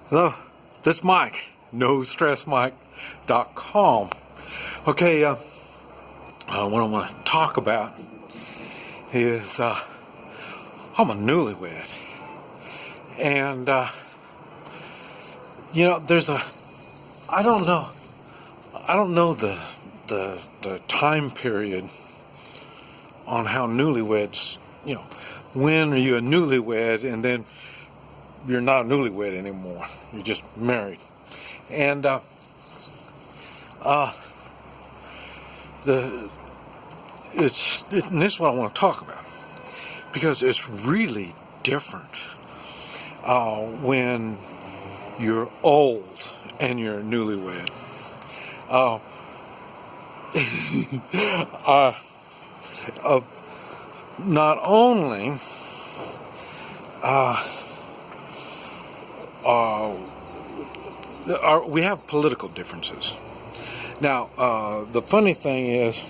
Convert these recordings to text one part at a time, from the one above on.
Hello, this is Mike, NoStressMike.com. Okay, what I want to talk about is I'm a newlywed, and I don't know the time period on how newlyweds, when are you a newlywed and then you're not a newlywed anymore. You're just married. And and this is what I want to talk about, because it's really different when you're old and you're a newlywed. Not only we have political differences. Now, the funny thing is,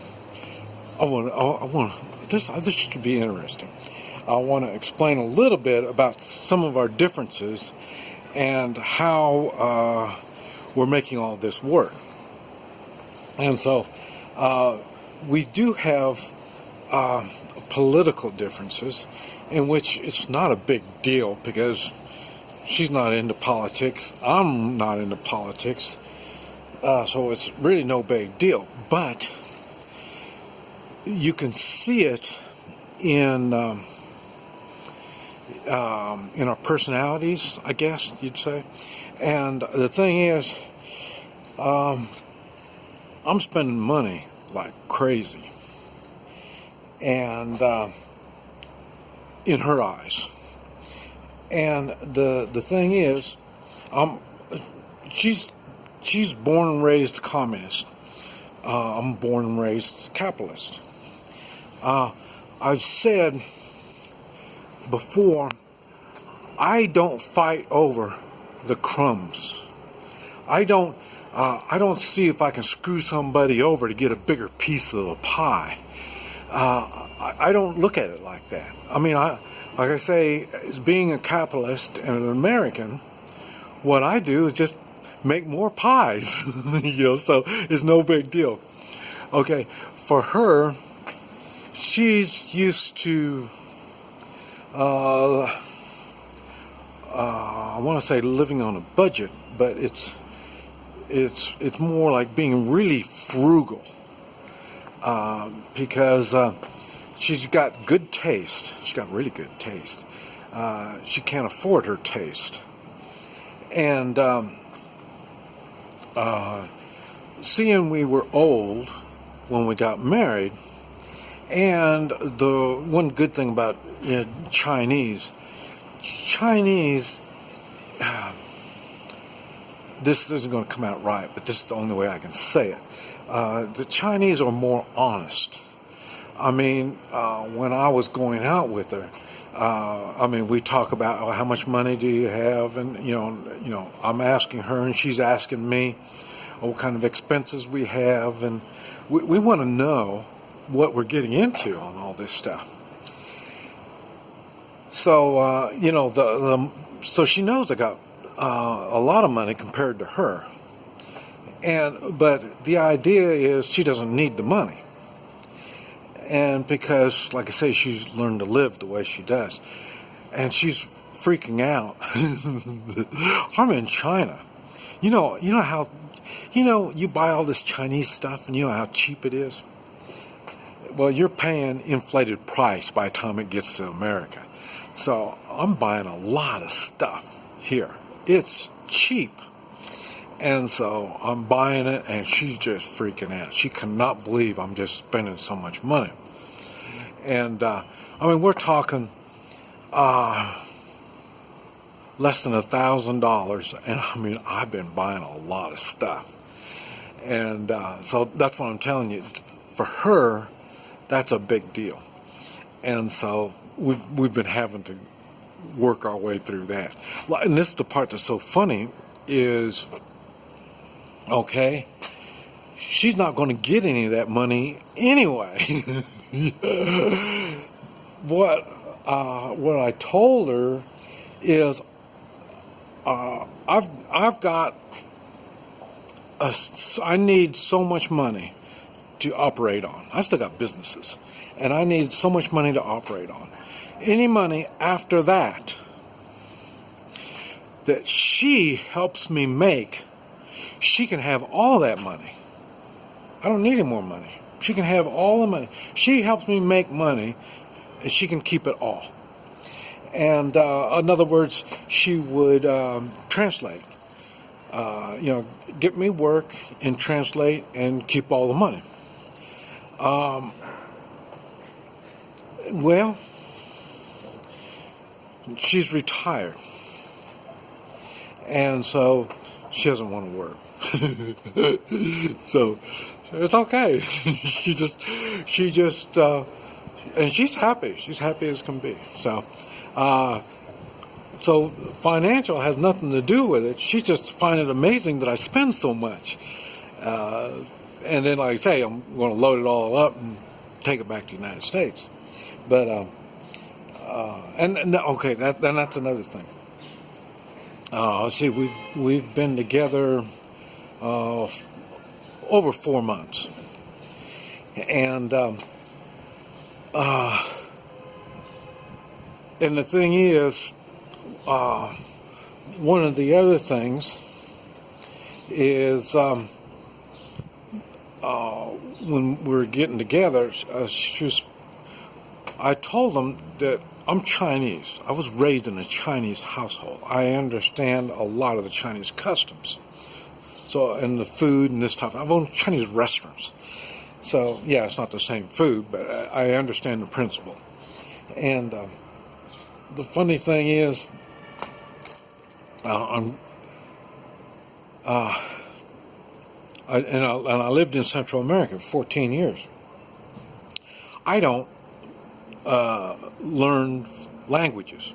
this should be interesting. I want to explain a little bit about some of our differences and how we're making all this work. And so, we do have political differences in which it's not a big deal because she's not into politics. I'm not into politics. So it's really no big deal. But you can see it in our personalities, I guess you'd say. And the thing is, I'm spending money like crazy. And in her eyes. And the thing is, she's born and raised communist. I'm born and raised capitalist. I've said before, I don't fight over the crumbs. I don't see if I can screw somebody over to get a bigger piece of the pie. I don't look at it like that. I mean, like I say, as being a capitalist and an American, what I do is just make more pies, so it's no big deal. Okay, for her, she's used to, I want to say living on a budget, but it's more like being really frugal, because she's got good taste. She's got really good taste. She can't afford her taste. And seeing we were old when we got married, and the one good thing about Chinese, this isn't going to come out right, but this is the only way I can say it. The Chinese are more honest. I mean, when I was going out with her, we talk about how much money do you have, and I'm asking her, and she's asking me what kind of expenses we have, and we want to know what we're getting into on all this stuff. So so she knows I got a lot of money compared to her, but the idea is she doesn't need the money. And because, like I say, she's learned to live the way she does. And she's freaking out. I'm in China. You know how, you buy all this Chinese stuff and you know how cheap it is? Well, you're paying inflated price by the time it gets to America. So I'm buying a lot of stuff here. It's cheap. And so I'm buying it, and she's just freaking out. She cannot believe I'm just spending so much money. And, we're talking less than $1,000, and I've been buying a lot of stuff. And so that's what I'm telling you. For her, that's a big deal. And so we've been having to work our way through that. And this is the part that's so funny is, okay, she's not going to get any of that money anyway. What I told her is I've got I need so much money to operate on. I still got businesses, and I need so much money to operate on. Any money after that she helps me make, she can have all that money. I don't need any more money. She can have all the money. She helps me make money, and she can keep it all. And in other words, she would translate. Get me work and translate and keep all the money. Well, she's retired, and so she doesn't want to work. So it's okay. she just, and she's happy. She's happy as can be. So financial has nothing to do with it. She just finds it amazing that I spend so much. And then, like I say, I'm going to load it all up and take it back to the United States. But, okay, then that's another thing. See, we've been together over 4 months. And the thing is, one of the other things is when we were getting together, I told them that I'm Chinese. I was raised in a Chinese household. I understand a lot of the Chinese customs. So, and the food and this type. I've owned Chinese restaurants. So, yeah, it's not the same food, but I understand the principle. And the funny thing is, I lived in Central America for 14 years. I don't learn languages.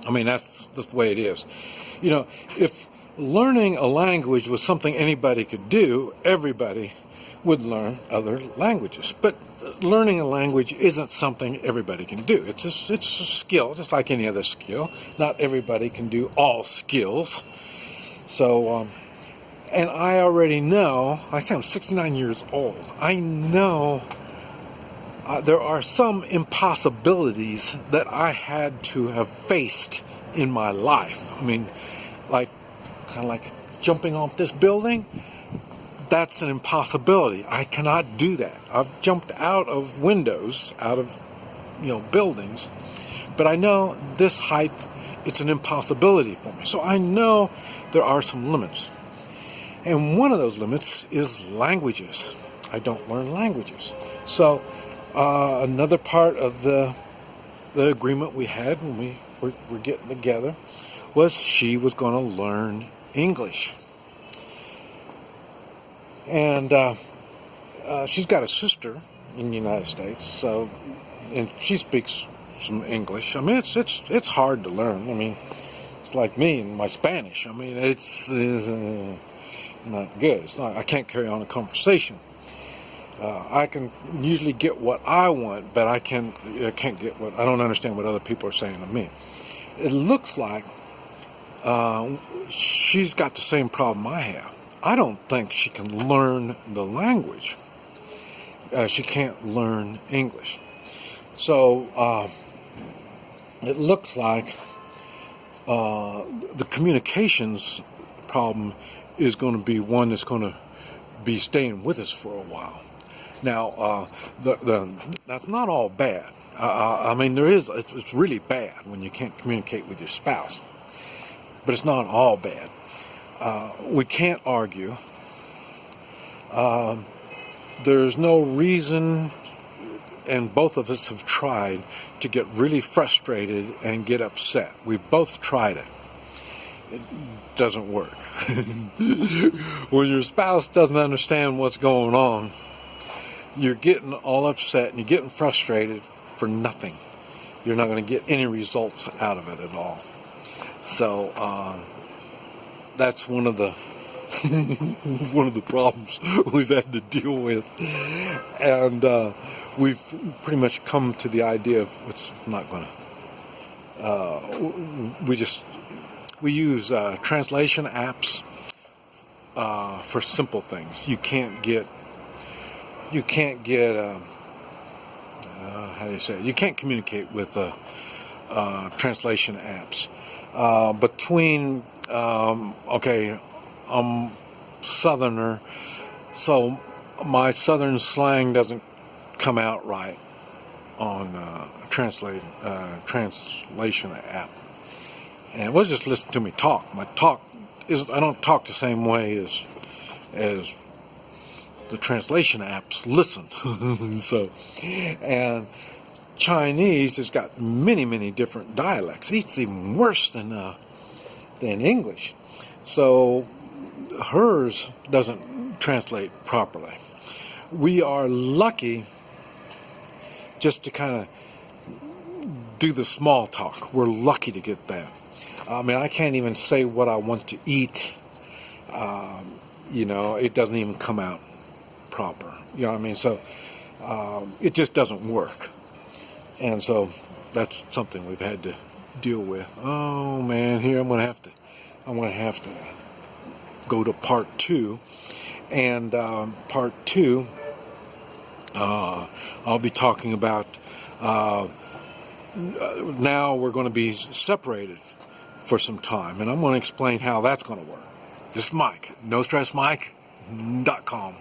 I mean, that's the way it is. If learning a language was something anybody could do, everybody would learn other languages. But learning a language isn't something everybody can do. It's a skill, just like any other skill. Not everybody can do all skills. So, and I already know, I say I'm 69 years old, I know there are some impossibilities that I had to have faced in my life. I mean, kind of like jumping off this building. That's an impossibility. I cannot do that. I've jumped out of windows, out of buildings, but I know this height, it's an impossibility for me. So I know there are some limits. And one of those limits is languages. I don't learn languages. So another part of the agreement we had when we were getting together was she was going to learn English. And she's got a sister in the United States, and she speaks some English. I mean, it's hard to learn. I mean, it's like me and my Spanish. I mean, it's not good. It's not. I can't carry on a conversation. I can usually get what I want, but I can't get I don't understand what other people are saying to me. It looks like she's got the same problem I have. I don't think she can learn the language. She can't learn English. So it looks like the communications problem is going to be one that's going to be staying with us for a while. Now, that's not all bad. I mean, it's really bad when you can't communicate with your spouse. But it's not all bad. We can't argue. There's no reason, and both of us have tried to get really frustrated and get upset. We've both tried it. It doesn't work. When your spouse doesn't understand what's going on, you're getting all upset and you're getting frustrated for nothing. You're not going to get any results out of it at all. So that's one of the problems we've had to deal with, and we've pretty much come to the idea of it's not going to. we use translation apps for simple things. You can't get how do you say it? You can't communicate with translation apps. Between I'm Southerner, so my Southern slang doesn't come out right on translation app. And well, just listen to me talk. My talk is, I don't talk the same way as the translation apps listen. So, and Chinese has got many different dialects. It's even worse than English. So hers doesn't translate properly. We are lucky just to kind of do the small talk. We're lucky to get that. I mean, I can't even say what I want to eat. It doesn't even come out proper. You know what I mean? So it just doesn't work. And so that's something we've had to deal with. Oh man, here I'm gonna have to go to part 2. And part 2, I'll be talking about now we're going to be separated for some time, and I'm going to explain how that's going to work. This is Mike, NoStressMike.com.